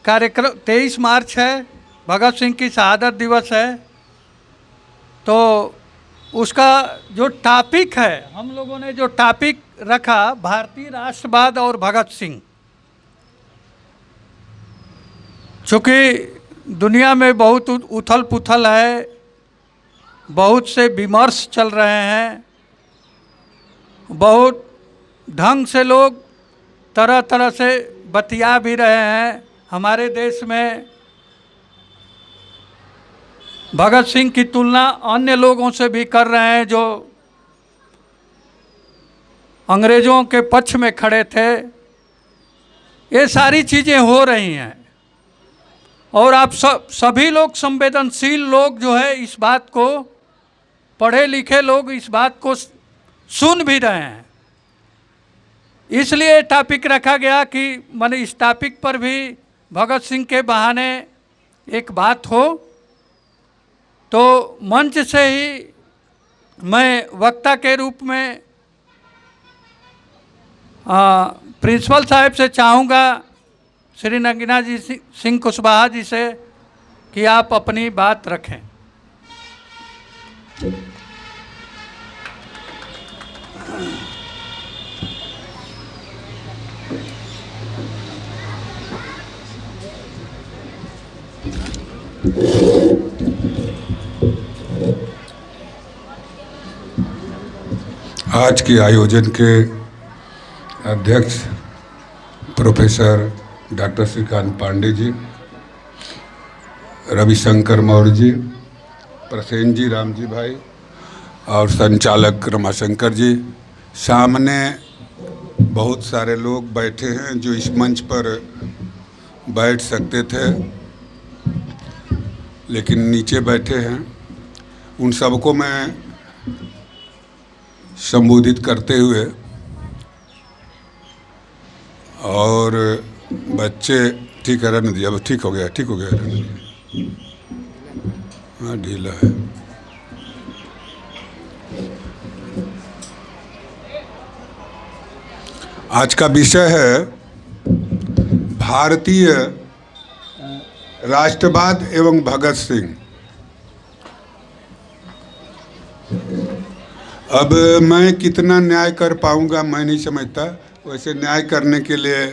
कार्यक्रम 23 मार्च है, भगत सिंह की शहादत दिवस है। तो उसका जो टॉपिक है, हम लोगों ने जो टॉपिक रखा, भारतीय राष्ट्रवाद और भगत सिंह। चूँकि दुनिया में बहुत उथल पुथल है, बहुत से विमर्श चल रहे हैं, बहुत ढंग से लोग तरह तरह से बतिया भी रहे हैं। हमारे देश में भगत सिंह की तुलना अन्य लोगों से भी कर रहे हैं जो अंग्रेज़ों के पक्ष में खड़े थे। ये सारी चीज़ें हो रही हैं और आप सभी लोग, संवेदनशील लोग जो है, इस बात को, पढ़े लिखे लोग इस बात को सुन भी रहे हैं। इसलिए टॉपिक रखा गया कि मैंने इस टॉपिक पर भी भगत सिंह के बहाने एक बात हो। तो मंच से ही मैं वक्ता के रूप में प्रिंसिपल साहब से चाहूँगा, श्री नगीना जी सिंह कुशवाहा जी से, कि आप अपनी बात रखें। आज के आयोजन के अध्यक्ष प्रोफेसर डॉक्टर श्रीकांत पांडे जी, रविशंकर मौर्य जी, प्रसेन जी, राम जी भाई और संचालक रमाशंकर जी, सामने बहुत सारे लोग बैठे हैं जो इस मंच पर बैठ सकते थे लेकिन नीचे बैठे हैं। उन सबको मैं संबोधित करते हुए, और बच्चे, ठीक है रहने दिया, अब ठीक हो गया रहने दिया, हाँ ढीला है। आज का विषय है भारतीय राष्ट्रवाद एवं भगत सिंह। अब मैं कितना न्याय कर पाऊंगा मैं नहीं समझता। वैसे न्याय करने के लिए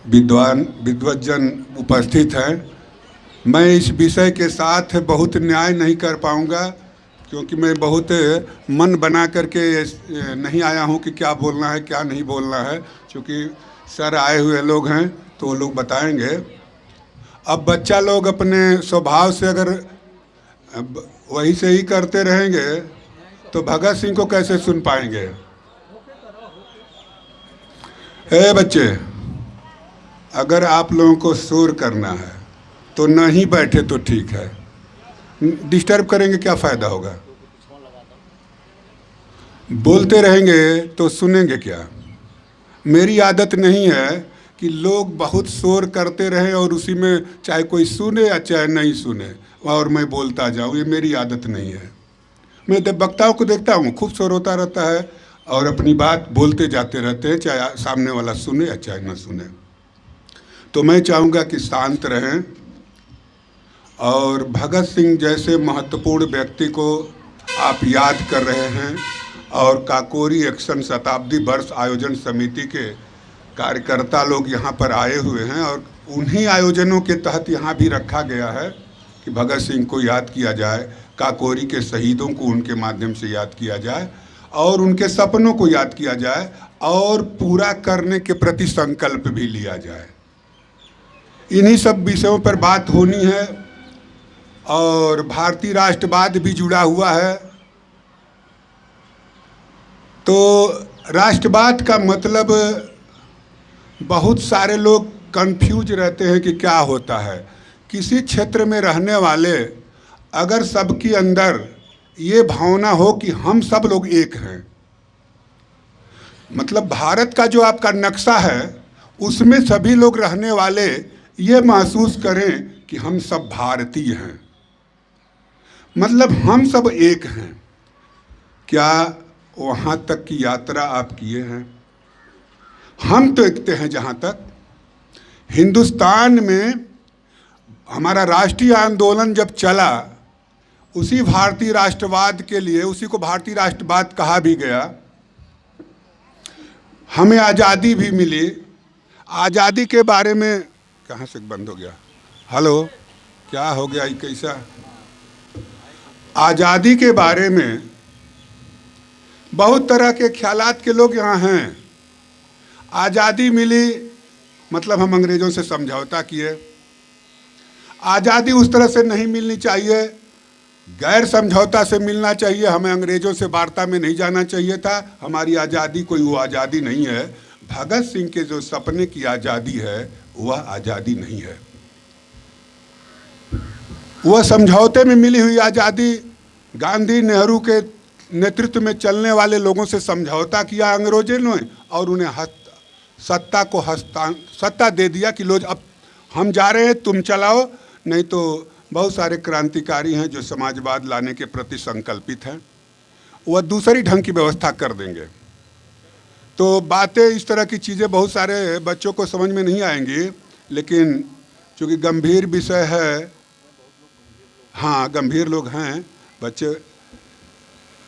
विद्वज्जन उपस्थित हैं। मैं इस विषय के साथ बहुत न्याय नहीं कर पाऊंगा क्योंकि मैं बहुत मन बना करके नहीं आया हूं कि क्या बोलना है क्या नहीं बोलना है। क्योंकि सर आए हुए लोग हैं तो वो लोग बताएंगे। अब बच्चा लोग अपने स्वभाव से अगर वही से ही करते रहेंगे तो भगत सिंह को कैसे सुन पाएंगे। बच्चे, अगर आप लोगों को शोर करना है तो नहीं बैठे तो ठीक है, डिस्टर्ब करेंगे क्या फ़ायदा होगा। बोलते रहेंगे तो सुनेंगे क्या। मेरी आदत नहीं है कि लोग बहुत शोर करते रहें और उसी में चाहे कोई सुने या चाहे नहीं सुने और मैं बोलता जाऊँ, ये मेरी आदत नहीं है। मैं वक्ताओं को देखता हूँ, खूब शोर होता रहता है और अपनी बात बोलते जाते रहते हैं, चाहे सामने वाला सुने या चाहे न सुने। तो मैं चाहूँगा कि शांत रहें और भगत सिंह जैसे महत्वपूर्ण व्यक्ति को आप याद कर रहे हैं और काकोरी एक्शन शताब्दी वर्ष आयोजन समिति के कार्यकर्ता लोग यहाँ पर आए हुए हैं और उन्हीं आयोजनों के तहत यहाँ भी रखा गया है कि भगत सिंह को याद किया जाए, काकोरी के शहीदों को उनके माध्यम से याद किया जाए और उनके सपनों को याद किया जाए और पूरा करने के प्रति संकल्प भी लिया जाए। इन्हीं सब विषयों पर बात होनी है और भारतीय राष्ट्रवाद भी जुड़ा हुआ है। तो राष्ट्रवाद का मतलब बहुत सारे लोग कंफ्यूज रहते हैं कि क्या होता है। किसी क्षेत्र में रहने वाले अगर सबके अंदर ये भावना हो कि हम सब लोग एक हैं, मतलब भारत का जो आपका नक्शा है उसमें सभी लोग रहने वाले ये महसूस करें कि हम सब भारतीय हैं, मतलब हम सब एक हैं। क्या वहाँ तक की यात्रा आप किए हैं? हम तो देखते हैं जहाँ तक हिंदुस्तान में हमारा राष्ट्रीय आंदोलन जब चला, उसी भारतीय राष्ट्रवाद के लिए, उसी को भारतीय राष्ट्रवाद कहा भी गया। हमें आज़ादी भी मिली। आज़ादी के बारे में कहाँ से बंद हो गया? हेलो, क्या हो गया? कैसा? आज़ादी के बारे में बहुत तरह के ख्यालात के लोग यहाँ हैं। आज़ादी मिली मतलब हम अंग्रेज़ों से समझौता किए। आज़ादी उस तरह से नहीं मिलनी चाहिए, गैर समझौता से मिलना चाहिए। हमें अंग्रेज़ों से वार्ता में नहीं जाना चाहिए था। हमारी आज़ादी कोई वो आज़ादी नहीं है। भगत सिंह के जो सपने की आज़ादी है वह आज़ादी नहीं है। वह समझौते में मिली हुई आज़ादी, गांधी नेहरू के नेतृत्व में चलने वाले लोगों से समझौता किया अंग्रेजों ने और उन्हें सत्ता दे दिया कि लो अब हम जा रहे हैं, तुम चलाओ। नहीं तो बहुत सारे क्रांतिकारी हैं जो समाजवाद लाने के प्रति संकल्पित हैं, वह दूसरी ढंग की व्यवस्था कर देंगे। तो बातें इस तरह की चीज़ें बहुत सारे बच्चों को समझ में नहीं आएंगी, लेकिन चूँकि गंभीर विषय है, हाँ गंभीर लोग हैं बच्चे,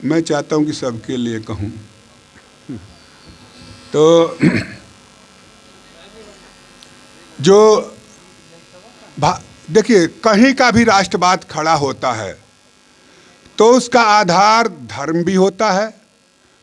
मैं चाहता हूँ कि सबके लिए कहूँ। तो जो देखिए, कहीं का भी राष्ट्रवाद खड़ा होता है तो उसका आधार धर्म भी होता है,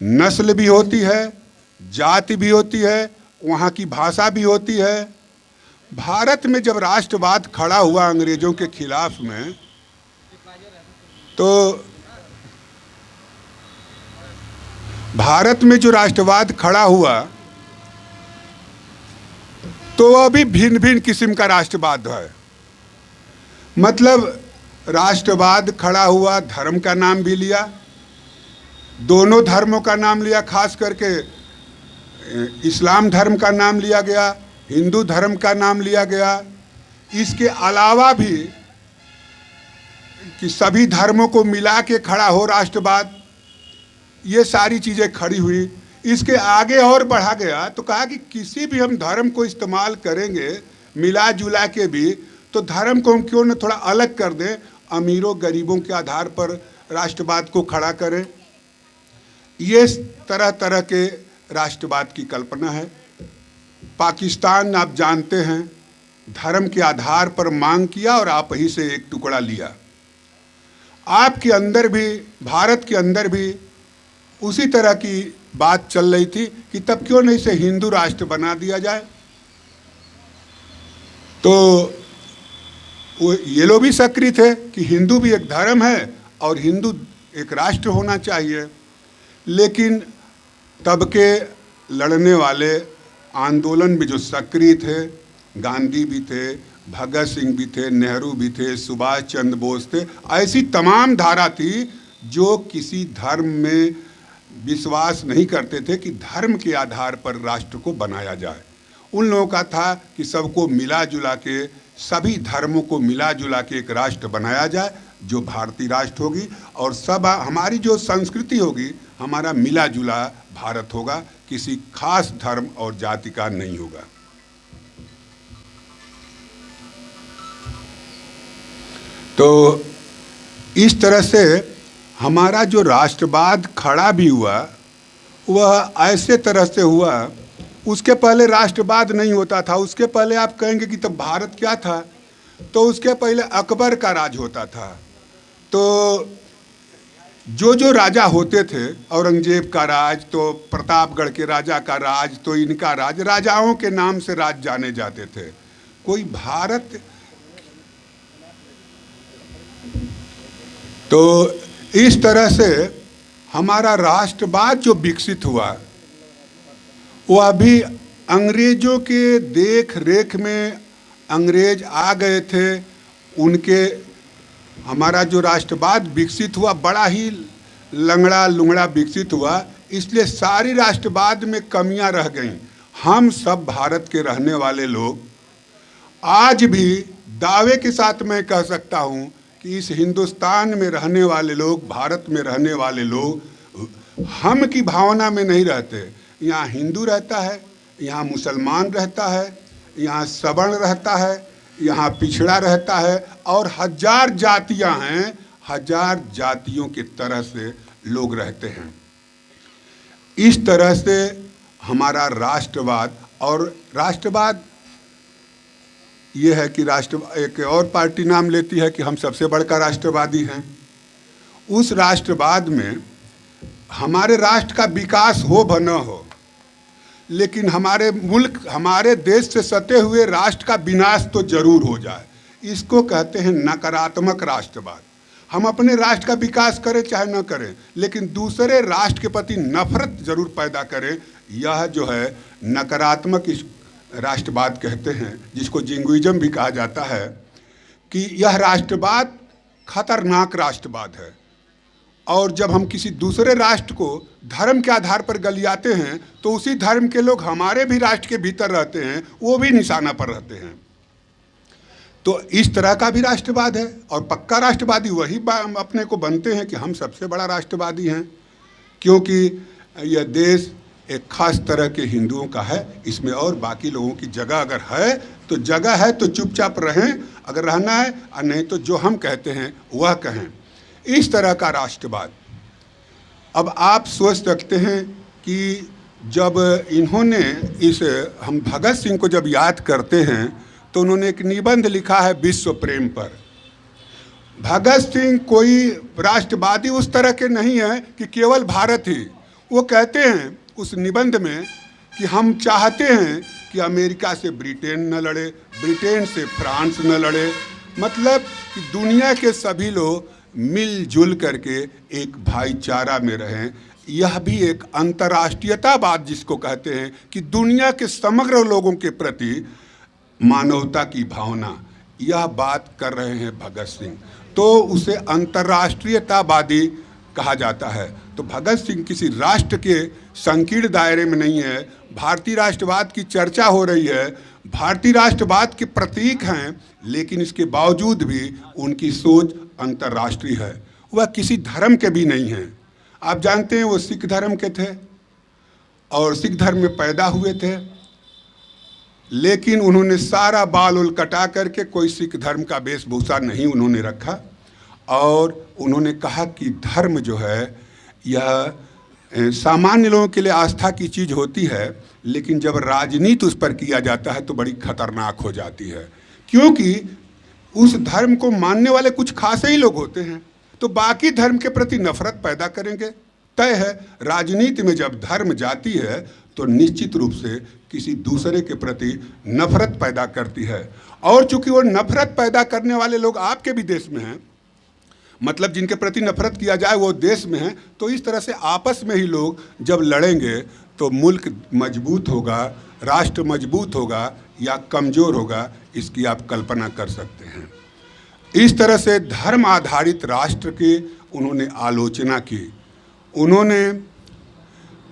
नस्ल भी होती है, जाति भी होती है, वहाँ की भाषा भी होती है। भारत में जब राष्ट्रवाद खड़ा हुआ अंग्रेज़ों के खिलाफ में, तो भारत में जो राष्ट्रवाद खड़ा हुआ तो वह भी भिन्न भिन्न किस्म का राष्ट्रवाद है। मतलब राष्ट्रवाद खड़ा हुआ, धर्म का नाम भी लिया, दोनों धर्मों का नाम लिया, खास करके इस्लाम धर्म का नाम लिया गया, हिंदू धर्म का नाम लिया गया। इसके अलावा भी कि सभी धर्मों को मिला के खड़ा हो राष्ट्रवाद, ये सारी चीज़ें खड़ी हुई। इसके आगे और बढ़ा गया तो कहा कि किसी भी हम धर्म को इस्तेमाल करेंगे मिला जुला के भी, तो धर्म को हम क्यों न थोड़ा अलग कर दें, अमीरों गरीबों के आधार पर राष्ट्रवाद को खड़ा करें। ये तरह तरह के राष्ट्रवाद की कल्पना है। पाकिस्तान आप जानते हैं, धर्म के आधार पर मांग किया और आप ही से एक टुकड़ा लिया। आपके अंदर भी, भारत के अंदर भी उसी तरह की बात चल रही थी कि तब क्यों नहीं इसे हिंदू राष्ट्र बना दिया जाए। तो वो ये लोग भी सक्रिय थे कि हिंदू भी एक धर्म है और हिंदू एक राष्ट्र होना चाहिए। लेकिन तब के लड़ने वाले आंदोलन में जो सक्रिय थे, गांधी भी थे, भगत सिंह भी थे, नेहरू भी थे, सुभाष चंद्र बोस थे, ऐसी तमाम धारा थी जो किसी धर्म में विश्वास नहीं करते थे कि धर्म के आधार पर राष्ट्र को बनाया जाए। उन लोगों का था कि सबको मिला जुला के, सभी धर्मों को मिला जुला के एक राष्ट्र बनाया जाए जो भारतीय राष्ट्र होगी, और सब हमारी जो संस्कृति होगी, हमारा मिला जुला भारत होगा, किसी खास धर्म और जाति का नहीं होगा। तो इस तरह से हमारा जो राष्ट्रवाद खड़ा भी हुआ वह ऐसे तरह से हुआ। उसके पहले राष्ट्रवाद नहीं होता था। उसके पहले आप कहेंगे कि तब भारत क्या था, तो उसके पहले अकबर का राज होता था। तो जो राजा होते थे, औरंगजेब का राज, तो प्रतापगढ़ के राजा का राज, तो इनका राज, राजाओं के नाम से राज जाने जाते थे। कोई भारत, तो इस तरह से हमारा राष्ट्रवाद जो विकसित हुआ वह भी अंग्रेज़ों के देख रेख में, अंग्रेज आ गए थे, उनके, हमारा जो राष्ट्रवाद विकसित हुआ बड़ा ही लंगड़ा लुंगड़ा विकसित हुआ। इसलिए सारी राष्ट्रवाद में कमियां रह गईं। हम सब भारत के रहने वाले लोग आज भी दावे के साथ मैं कह सकता हूं कि इस हिंदुस्तान में रहने वाले लोग, भारत में रहने वाले लोग हम की भावना में नहीं रहते। यहाँ हिंदू रहता है, यहाँ मुसलमान रहता है, यहाँ सवर्ण रहता है, यहाँ पिछड़ा रहता है, और 1000 जातियाँ हैं, 1000 जातियों की तरह से लोग रहते हैं। इस तरह से हमारा राष्ट्रवाद, और राष्ट्रवाद ये है कि एक और पार्टी नाम लेती है कि हम सबसे बड़का राष्ट्रवादी हैं। उस राष्ट्रवाद में हमारे राष्ट्र का विकास हो व न हो, लेकिन हमारे मुल्क, हमारे देश से सटे हुए राष्ट्र का विनाश तो जरूर हो जाए। इसको कहते हैं नकारात्मक राष्ट्रवाद। हम अपने राष्ट्र का विकास करें चाहे न करें, लेकिन दूसरे राष्ट्र के प्रति नफरत जरूर पैदा करें। यह जो है नकारात्मक राष्ट्रवाद कहते हैं, जिसको जिंगुइज्म भी कहा जाता है, कि यह राष्ट्रवाद खतरनाक राष्ट्रवाद है। और जब हम किसी दूसरे राष्ट्र को धर्म के आधार पर गलियाते हैं, तो उसी धर्म के लोग हमारे भी राष्ट्र के भीतर रहते हैं, वो भी निशाना पर रहते हैं। तो इस तरह का भी राष्ट्रवाद है। और पक्का राष्ट्रवादी वही अपने को बनते हैं कि हम सबसे बड़ा राष्ट्रवादी हैं, क्योंकि यह देश एक खास तरह के हिंदुओं का है। इसमें और बाकी लोगों की जगह अगर है तो जगह है, तो चुपचाप रहें अगर रहना है, और नहीं तो जो हम कहते हैं वह कहें। इस तरह का राष्ट्रवाद। अब आप सोच सकते हैं कि जब इन्होंने हम भगत सिंह को जब याद करते हैं, तो उन्होंने एक निबंध लिखा है विश्व प्रेम पर। भगत सिंह कोई राष्ट्रवादी उस तरह के नहीं है कि केवल भारत ही। वो कहते हैं उस निबंध में कि हम चाहते हैं कि अमेरिका से ब्रिटेन न लड़े, ब्रिटेन से फ्रांस न लड़े, मतलब कि दुनिया के सभी लोग मिलजुल करके एक भाईचारा में रहें। यह भी एक अंतर्राष्ट्रीयतावाद जिसको कहते हैं, कि दुनिया के समग्र लोगों के प्रति मानवता की भावना, यह बात कर रहे हैं भगत सिंह। तो उसे अंतर्राष्ट्रीयतावादी कहा जाता है। तो भगत सिंह किसी राष्ट्र के संकीर्ण दायरे में नहीं है। भारतीय राष्ट्रवाद की चर्चा हो रही है, भारतीय राष्ट्रवाद के प्रतीक हैं, लेकिन इसके बावजूद भी उनकी सोच अंतर्राष्ट्रीय है। वह किसी धर्म के भी नहीं हैं। आप जानते हैं वो सिख धर्म के थे और सिख धर्म में पैदा हुए थे, लेकिन उन्होंने सारा बाल उल कटा करके कोई सिख धर्म का वेशभूषा नहीं उन्होंने रखा, और उन्होंने कहा कि धर्म जो है यह सामान्य लोगों के लिए आस्था की चीज़ होती है, लेकिन जब राजनीति उस पर किया जाता है तो बड़ी खतरनाक हो जाती है, क्योंकि उस धर्म को मानने वाले कुछ खासे ही लोग होते हैं, तो बाकी धर्म के प्रति नफरत पैदा करेंगे। तय है, राजनीति में जब धर्म जाती है तो निश्चित रूप से किसी दूसरे के प्रति नफरत पैदा करती है। और चूंकि वो नफरत पैदा करने वाले लोग आपके भी देश में हैं, मतलब जिनके प्रति नफरत किया जाए वो देश में है, तो इस तरह से आपस में ही लोग जब लड़ेंगे तो मुल्क मजबूत होगा, राष्ट्र मजबूत होगा या कमज़ोर होगा, इसकी आप कल्पना कर सकते हैं। इस तरह से धर्म आधारित राष्ट्र की उन्होंने आलोचना की। उन्होंने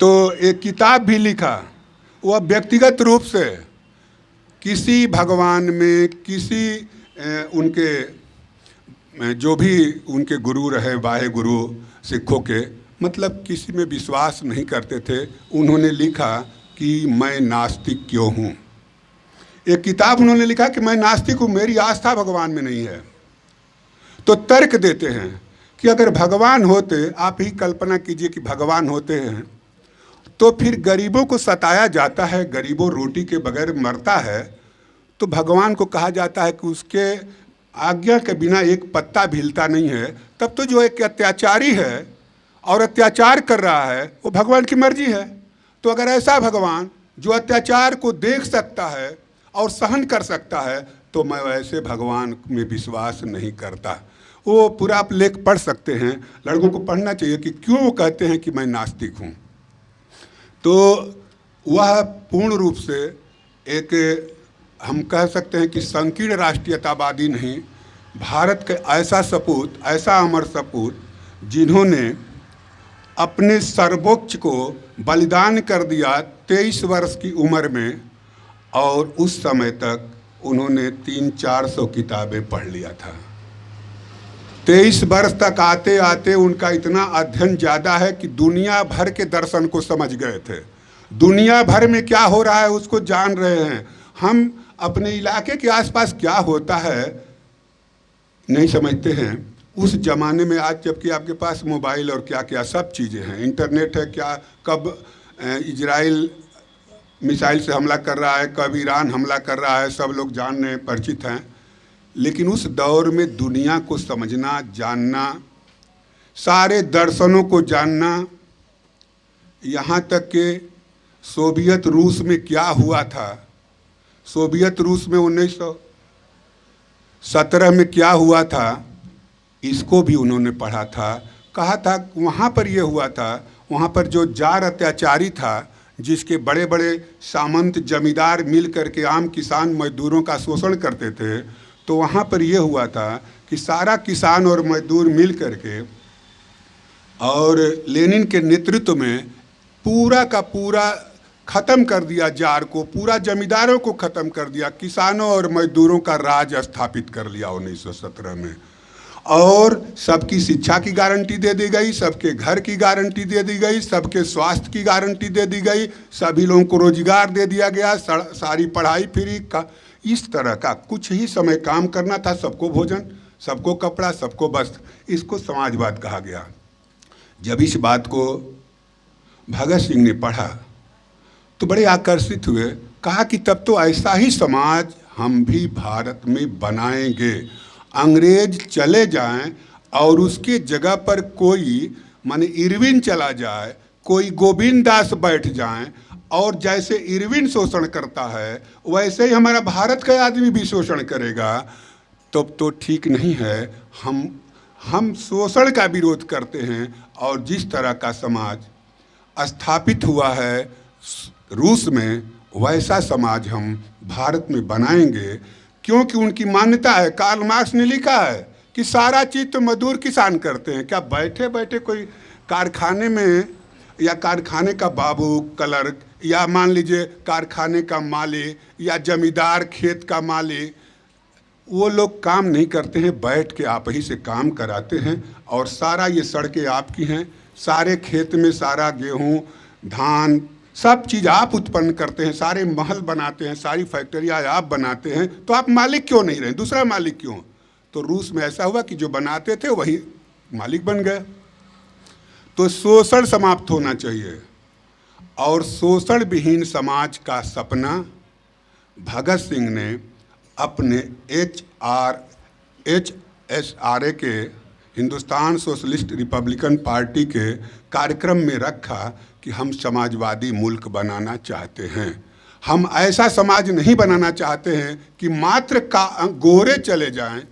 तो एक किताब भी लिखा, वह व्यक्तिगत रूप से किसी भगवान में, किसी उनके जो भी उनके गुरु रहे, वाहे गुरु सिखों के, मतलब किसी में विश्वास नहीं करते थे। उन्होंने लिखा कि मैं नास्तिक क्यों हूँ। एक किताब उन्होंने लिखा कि मैं नास्तिक हूँ, मेरी आस्था भगवान में नहीं है। तो तर्क देते हैं कि अगर भगवान होते, आप ही कल्पना कीजिए कि भगवान होते हैं, तो फिर गरीबों को सताया जाता है, गरीबों रोटी के बगैर मरता है, तो भगवान को कहा जाता है कि उसके आज्ञा के बिना एक पत्ता भी हिलता नहीं है। तब तो जो एक अत्याचारी है और अत्याचार कर रहा है वो भगवान की मर्जी है। तो अगर ऐसा भगवान जो अत्याचार को देख सकता है और सहन कर सकता है, तो मैं वैसे भगवान में विश्वास नहीं करता। वो पूरा आप लेख पढ़ सकते हैं, लड़कों को पढ़ना चाहिए कि क्यों वो कहते हैं कि मैं नास्तिक हूँ। तो वह पूर्ण रूप से एक, हम कह सकते हैं कि संकीर्ण राष्ट्रीयतावादी नहीं, भारत के ऐसा सपूत, ऐसा अमर सपूत जिन्होंने अपने सर्वोच्च को बलिदान कर दिया 23 वर्ष की उम्र में, और उस समय तक उन्होंने 300-400 किताबें पढ़ लिया था। 23 वर्ष तक आते आते उनका इतना अध्ययन ज़्यादा है कि दुनिया भर के दर्शन को समझ गए थे, दुनिया भर में क्या हो रहा है उसको जान रहे हैं। हम अपने इलाके के आसपास क्या होता है नहीं समझते हैं। उस ज़माने में आज जबकि आपके पास मोबाइल और क्या क्या सब चीज़ें हैं, इंटरनेट है, क्या कब इजराइल मिसाइल से हमला कर रहा है, कब ईरान हमला कर रहा है, सब लोग जानने परिचित हैं। लेकिन उस दौर में दुनिया को समझना, जानना, सारे दर्शनों को जानना, यहाँ तक कि सोवियत रूस में क्या हुआ था, सोवियत रूस में 1917 में क्या हुआ था, इसको भी उन्होंने पढ़ा था। कहा था वहाँ पर ये हुआ था, वहाँ पर जो जार अत्याचारी था, जिसके बड़े बड़े सामंत जमींदार मिल करके आम किसान मजदूरों का शोषण करते थे, तो वहाँ पर ये हुआ था कि सारा किसान और मजदूर मिल करके और लेनिन के नेतृत्व में पूरा का पूरा ख़त्म कर दिया जार को, पूरा जमींदारों को ख़त्म कर दिया, किसानों और मजदूरों का राज स्थापित कर लिया 1917 में। और सबकी शिक्षा की गारंटी दे दी गई, सबके घर की गारंटी दे दी गई, सबके स्वास्थ्य की गारंटी दे दी गई, सभी लोगों को रोजगार दे दिया गया, सारी पढ़ाई फ्री का। इस तरह का कुछ ही समय काम करना था, सबको भोजन, सबको कपड़ा, सबको वस्त्र, इसको समाजवाद कहा गया। जब इस बात को भगत सिंह ने पढ़ा तो बड़े आकर्षित हुए, कहा कि तब तो ऐसा ही समाज हम भी भारत में बनाएंगे। अंग्रेज चले जाएं और उसके जगह पर कोई माने इरविन चला जाए, कोई गोविंद दास बैठ जाएं, और जैसे इरविन शोषण करता है वैसे ही हमारा भारत का आदमी भी शोषण करेगा, तब तो ठीक नहीं है। हम शोषण का विरोध करते हैं, और जिस तरह का समाज स्थापित हुआ है रूस में, वैसा समाज हम भारत में बनाएंगे। क्योंकि उनकी मान्यता है, कार्ल मार्क्स ने लिखा है कि सारा चीज़ तो मजदूर किसान करते हैं। क्या बैठे बैठे कोई कारखाने में, या कारखाने का बाबू, क्लर्क, या मान लीजिए कारखाने का माली, या जमींदार खेत का माली, वो लोग काम नहीं करते हैं, बैठ के आप ही से काम कराते हैं। और सारा ये सड़कें आपकी हैं, सारे खेत में सारा गेहूँ, धान, सब चीज़ आप उत्पन्न करते हैं, सारे महल बनाते हैं, सारी फैक्ट्रियाँ आप बनाते हैं, तो आप मालिक क्यों नहीं रहे, दूसरा मालिक क्यों? तो रूस में ऐसा हुआ कि जो बनाते थे वही मालिक बन गए। तो शोषण समाप्त होना चाहिए, और शोषण विहीन समाज का सपना भगत सिंह ने अपने HSRA के, हिंदुस्तान सोशलिस्ट रिपब्लिकन पार्टी के कार्यक्रम में रखा कि हम समाजवादी मुल्क बनाना चाहते हैं। हम ऐसा समाज नहीं बनाना चाहते हैं कि मात्र गोरे चले जाएं,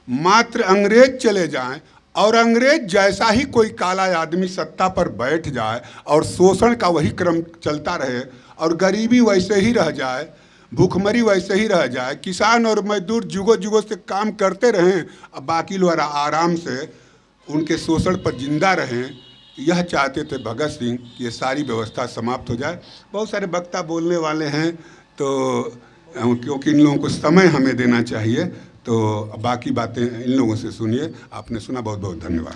मात्र अंग्रेज चले जाएं, और अंग्रेज जैसा ही कोई काला आदमी सत्ता पर बैठ जाए और शोषण का वही क्रम चलता रहे, और गरीबी वैसे ही रह जाए, भूखमरी वैसे ही रह जाए, किसान और मजदूर जुगों जुगों से काम करते रहें, अब बाकी लोग आराम से उनके शोषण पर जिंदा रहें। यह चाहते थे भगत सिंह कि ये सारी व्यवस्था समाप्त हो जाए। बहुत सारे वक्ता बोलने वाले हैं, तो क्योंकि इन लोगों को समय हमें देना चाहिए, तो बाकी बातें इन लोगों से सुनिए। आपने सुना, बहुत बहुत धन्यवाद।